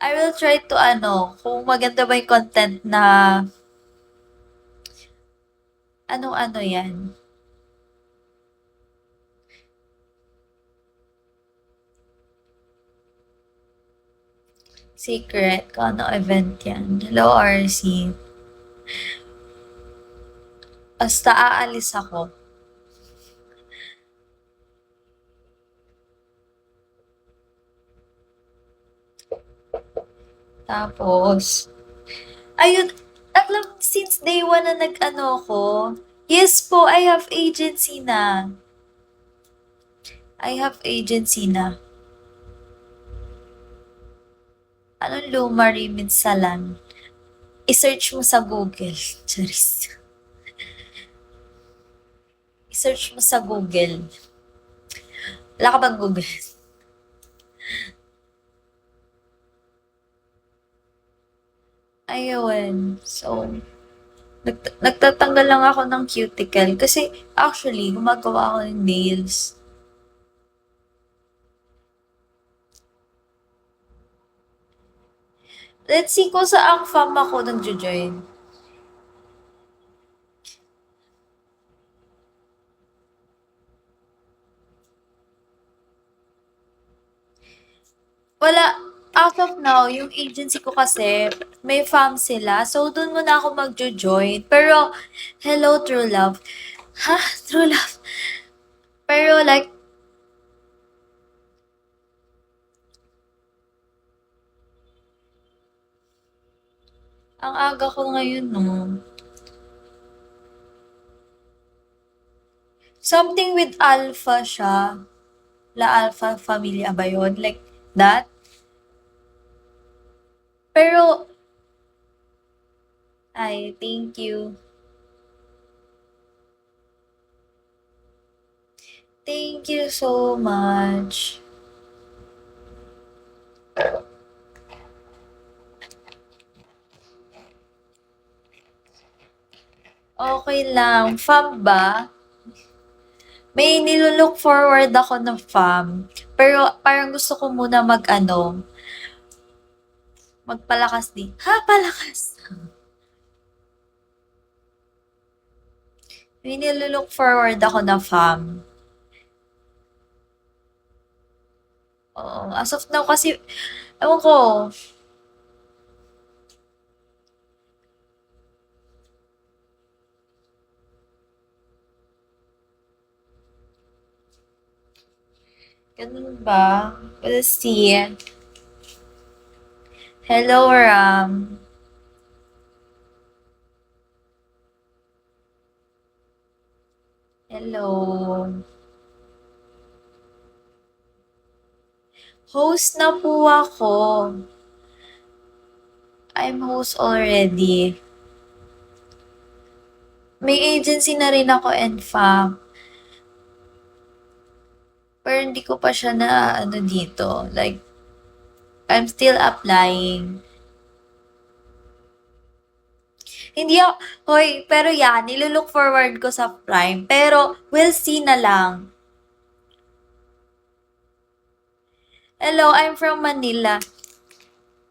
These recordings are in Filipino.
I will try to kung maganda ba yung content na anong-ano 'yan, secret kung anong event 'yan. Hello, RC. Basta aalis ako. Tapos, ayun, alam since day one na nag-ano ako, yes po, I have agency na. I have agency na. Anong Luma Remit Salan? I-search mo sa Google. Charis. I-search mo sa Google. Wala ka bang Google? Ayun. So, nagtatanggal lang ako ng cuticle kasi actually, gumagawa ako ng nails. Let's see kung saang fam ako nagjo-join. Wala, as of now, yung agency ko kasi, may fam sila. So, dun muna ako magjo-join. Pero, hello, true love. Ha? True love. Pero like, ang aga ko ngayon, no? Something with alpha siya. La Alpha Familia ba yun? Like that? Pero, ay, thank you. Thank you so much. Okay lang. Fam ba? May nilulook forward ako ng fam. Pero parang gusto ko muna magpalakas din. Ha? Palakas? May nilulook forward ako na fam. Oo. As of now kasi, ewan ko, ganun ba? We'll see. Hello, Ram. Hello. Host na po ako. I'm host already. May agency na rin ako in fact. Pero hindi ko pa siya na dito. Like, I'm still applying. Hindi ako, hoy, pero yan, nilulook forward ko sa Prime. Pero, we'll see na lang. Hello, I'm from Manila.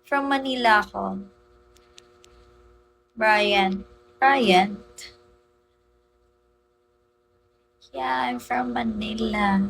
From Manila ako. Brian. Brian? Yeah, I'm from Manila.